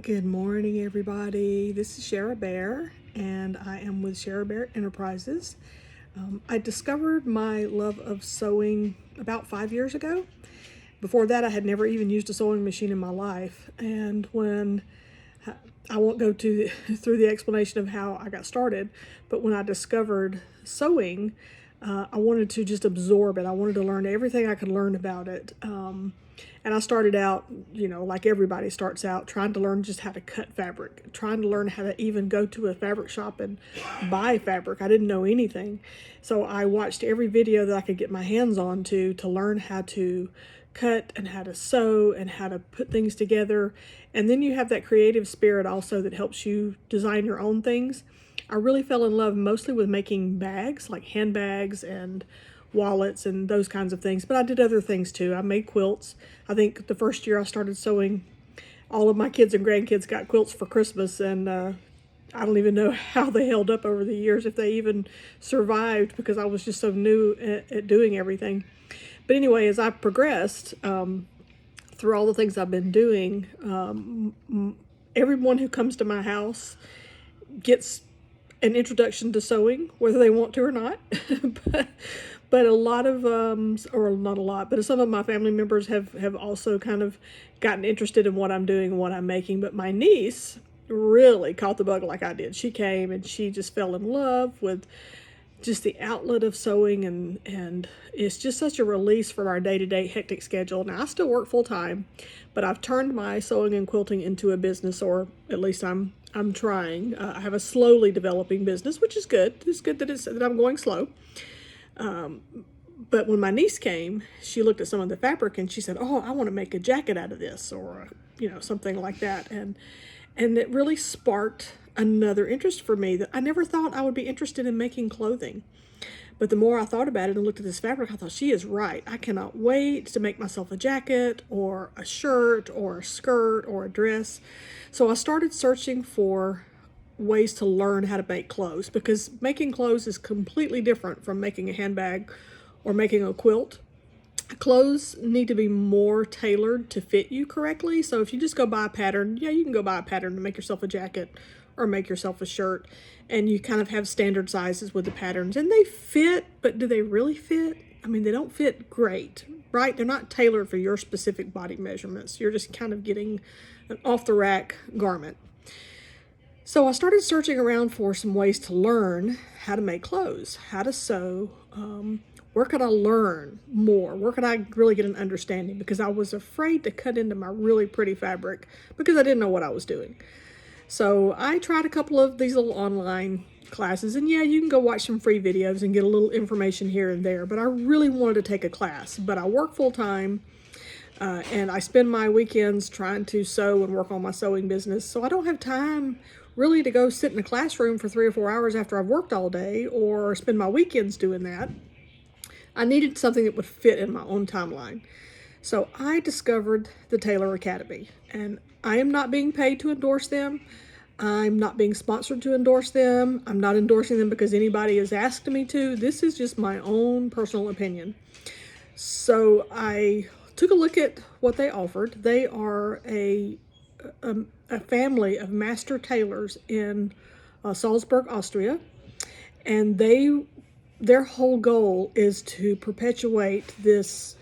Good morning, everybody. This is Shara Bear, and I am with Shara Bear Enterprises. I discovered my love of sewing about 5 years ago. Before that, I had never even used a sewing machine in my life, and when I won't go through the explanation of how I got started, but when I discovered sewing, I wanted to just absorb it. I wanted to learn everything I could learn about it. And I started out, like everybody starts out, trying to learn just how to cut fabric, trying to learn how to even go to a fabric shop and buy fabric. I didn't know anything. So I watched every video that I could get my hands on to learn how to cut and how to sew and how to put things together. And then you have that creative spirit also that helps you design your own things. I really fell in love mostly with making bags, like handbags and wallets and those kinds of things, but I did other things too. I made quilts. I think the first year I started sewing, all of my kids and grandkids got quilts for Christmas, and I don't even know how they held up over the years, if they even survived, because I was just so new at doing everything. But anyway, as I progressed through all the things I've been doing, everyone who comes to my house gets an introduction to sewing, whether they want to or not. but a lot of, or not a lot, but some of my family members have also kind of gotten interested in what I'm doing and what I'm making. But my niece really caught the bug like I did. She came and she just fell in love with just the outlet of sewing, and it's just such a release from our day-to-day hectic schedule. Now, I still work full-time, but I've turned my sewing and quilting into a business, or at least I'm trying. I have a slowly developing business, which is good. It's good that I'm going slow. But when my niece came, she looked at some of the fabric and she said, "Oh, I want to make a jacket out of this," or something like that. And it really sparked another interest for me that I never thought I would be interested in making clothing. But the more I thought about it and looked at this fabric, I thought, she is right. I cannot wait to make myself a jacket or a shirt or a skirt or a dress. So I started searching for ways to learn how to make clothes, because making clothes is completely different from making a handbag or making a quilt. Clothes need to be more tailored to fit you correctly. So if you just go buy a pattern, yeah, you can go buy a pattern to make yourself a jacket or make yourself a shirt, and you kind of have standard sizes with the patterns, and they fit, but do they really fit? I mean, they don't fit great, right? They're not tailored for your specific body measurements. You're just kind of getting an off-the-rack garment. So I started searching around for some ways to learn how to make clothes, how to sew. Where could I learn more? Where could I really get an understanding? Because I was afraid to cut into my really pretty fabric because I didn't know what I was doing. So I tried a couple of these little online classes, and yeah, you can go watch some free videos and get a little information here and there, but I really wanted to take a class. But I work full time, and I spend my weekends trying to sew and work on my sewing business, so I don't have time really to go sit in a classroom for 3 or 4 hours after I've worked all day, or spend my weekends doing that. I needed something that would fit in my own timeline. So I discovered the Tailor Academy, and I am not being paid to endorse them. I'm not being sponsored to endorse them. I'm not endorsing them because anybody has asked me to. This is just my own personal opinion. So I took a look at what they offered. They are a family of master tailors in Salzburg, Austria, and their whole goal is to perpetuate this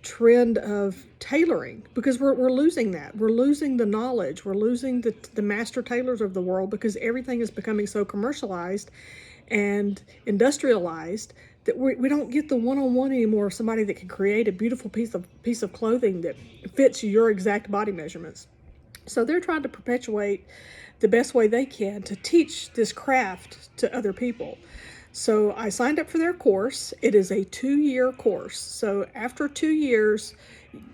trend of tailoring, because we're losing that. We're losing the knowledge. We're losing the master tailors of the world, because everything is becoming so commercialized and industrialized that we don't get the one-on-one anymore of somebody that can create a beautiful piece of clothing that fits your exact body measurements. So they're trying to perpetuate the best way they can to teach this craft to other people. So I signed up for their course. It is a 2-year course. So after 2 years,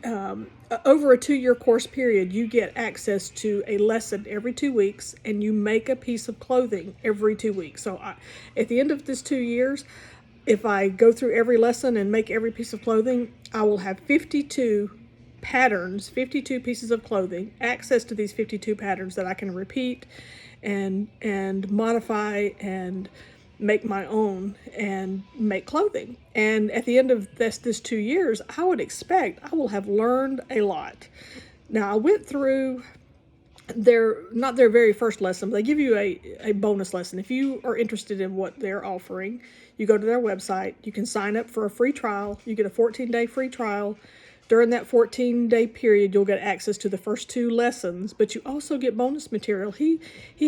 over a 2-year course period, you get access to a lesson every 2 weeks, and you make a piece of clothing every 2 weeks. So at the end of this 2 years, if I go through every lesson and make every piece of clothing, I will have 52 patterns, 52 pieces of clothing, access to these 52 patterns that I can repeat and modify and make my own and make clothing. And at the end of this 2 years, I would expect I will have learned a lot. Now, I went through they're not their very first lesson, but they give you a bonus lesson. If you are interested in what they're offering, you go to their website, you can sign up for a free trial. You get a 14-day free trial. During that 14-day period, you'll get access to the first 2 lessons, but you also get bonus material. He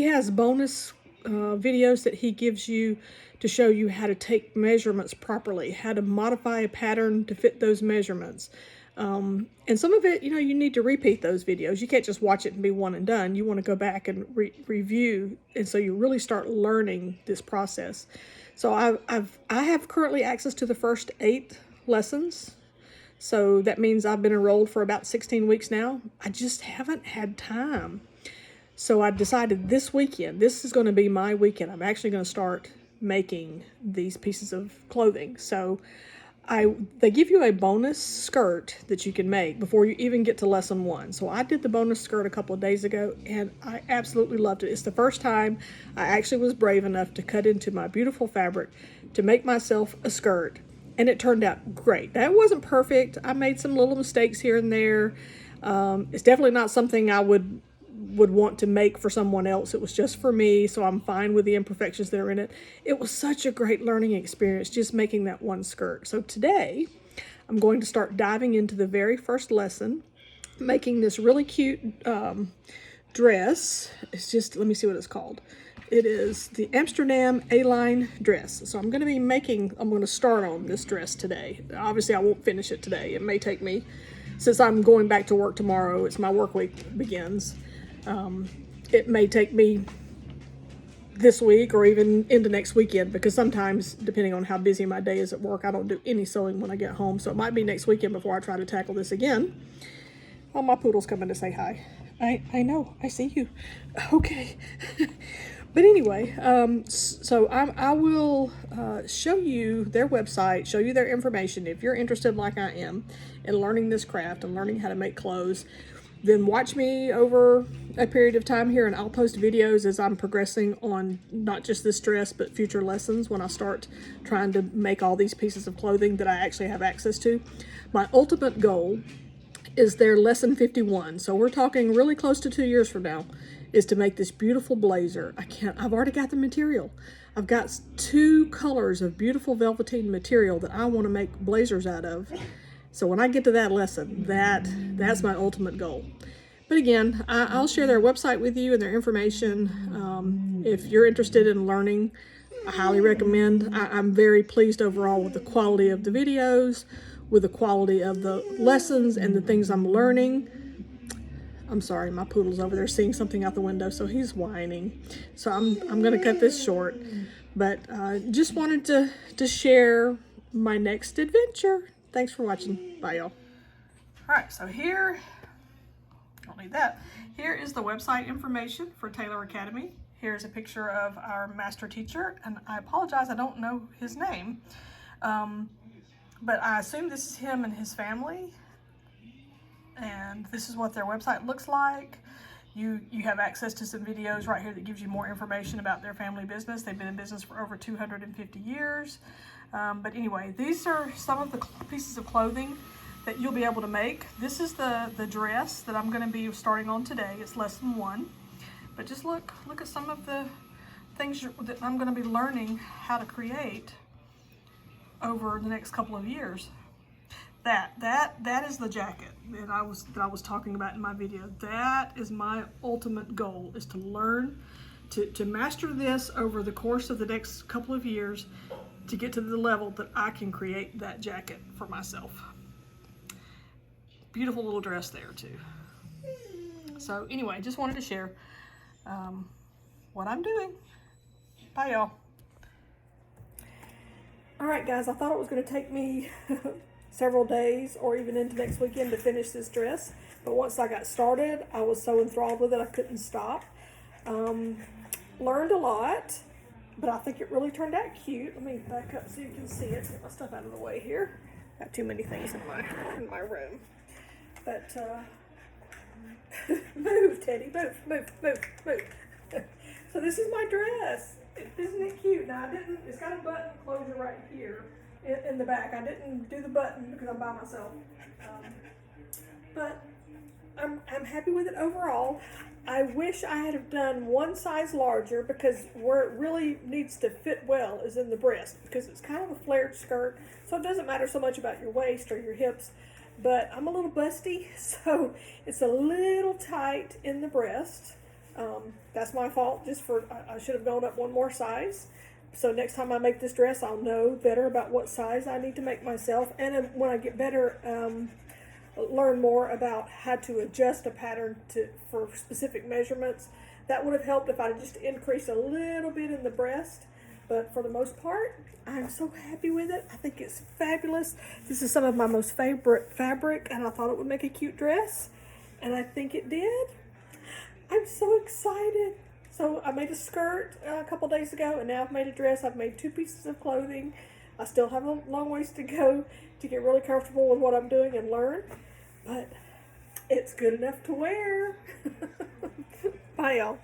has bonus videos that he gives you to show you how to take measurements properly, how to modify a pattern to fit those measurements. And some of it, you need to repeat those videos. You can't just watch it and be one and done. You want to go back and review, and so you really start learning this process. So I have currently access to the first 8 lessons. So that means I've been enrolled for about 16 weeks now. I just haven't had time. So I decided this weekend, this is going to be my weekend. I'm actually going to start making these pieces of clothing. So they give you a bonus skirt that you can make before you even get to lesson 1. So I did the bonus skirt a couple of days ago, and I absolutely loved it. It's the first time I actually was brave enough to cut into my beautiful fabric to make myself a skirt, and it turned out great. That wasn't perfect. I made some little mistakes here and there. It's definitely not something I would want to make for someone else. It was just for me, so I'm fine with the imperfections that are in it. It was such a great learning experience just making that one skirt. So today I'm going to start diving into the very first lesson, making this really cute dress. It's just, let me see what it's called. It is the Amsterdam A-line dress. So I'm going to start on this dress today. Obviously I won't finish it today. It may take me, since I'm going back to work tomorrow, it's my work week begins. It may take me this week or even into next weekend, because sometimes, depending on how busy my day is at work, I don't do any sewing when I get home. So it might be next weekend before I try to tackle this again. Oh, my poodle's coming to say hi. I know, I see you. Okay. But anyway, so I will show you their website, show you their information. If you're interested, like I am, in learning this craft and learning how to make clothes, then watch me over a period of time here, and I'll post videos as I'm progressing on not just this dress, but future lessons when I start trying to make all these pieces of clothing that I actually have access to. My ultimate goal is their lesson 51. So we're talking really close to 2 years from now, is to make this beautiful blazer. I've already got the material. I've got 2 colors of beautiful velveteen material that I want to make blazers out of. So when I get to that lesson, that's my ultimate goal. But again, I'll share their website with you and their information. If you're interested in learning, I highly recommend. I'm very pleased overall with the quality of the videos, with the quality of the lessons and the things I'm learning. I'm sorry, my poodle's over there seeing something out the window, so he's whining. So I'm going to cut this short, but just wanted to share my next adventure. Thanks for watching. Bye, y'all. All right, so here, don't need that. Here is the website information for Tailor Academy. Here's a picture of our master teacher, and I apologize, I don't know his name, but I assume this is him and his family. And this is what their website looks like. You have access to some videos right here that gives you more information about their family business. They've been in business for over 250 years. But anyway, these are some of the pieces of clothing that you'll be able to make. This is the dress that I'm going to be starting on today. It's lesson 1. But just look at some of the things that I'm going to be learning how to create over the next couple of years. That is the jacket that I was talking about in my video. That is my ultimate goal, is to learn to master this over the course of the next couple of years, to get to the level that I can create that jacket for myself. Beautiful little dress there too. So anyway, just wanted to share what I'm doing. Bye, y'all. All right, guys, I thought it was going to take me several days or even into next weekend to finish this dress, but once I got started, I was so enthralled with it I couldn't stop. Learned a lot, but I think it really turned out cute. Let me back up so you can see it. Get my stuff out of the way here. Got too many things in my room. But move, Teddy, move. So this is my dress. Isn't it cute? Now it's got a button closure right here in the back. I didn't do the button because I'm by myself. But I'm happy with it overall. I wish I had have done one size larger, because where it really needs to fit well is in the breast, because it's kind of a flared skirt, so it doesn't matter so much about your waist or your hips. But I'm a little busty, so it's a little tight in the breast. That's my fault. I should have gone up one more size. So next time I make this dress, I'll know better about what size I need to make myself. And when I get better, learn more about how to adjust a pattern for specific measurements. That would have helped if I just increased a little bit in the breast. But for the most part, I'm so happy with it. I think it's fabulous. This is some of my most favorite fabric, and I thought it would make a cute dress, and I think it did. I'm so excited. So I made a skirt a couple days ago, and now I've made a dress. I've made 2 pieces of clothing. I still have a long ways to go to get really comfortable with what I'm doing and learn, but it's good enough to wear. Bye, y'all.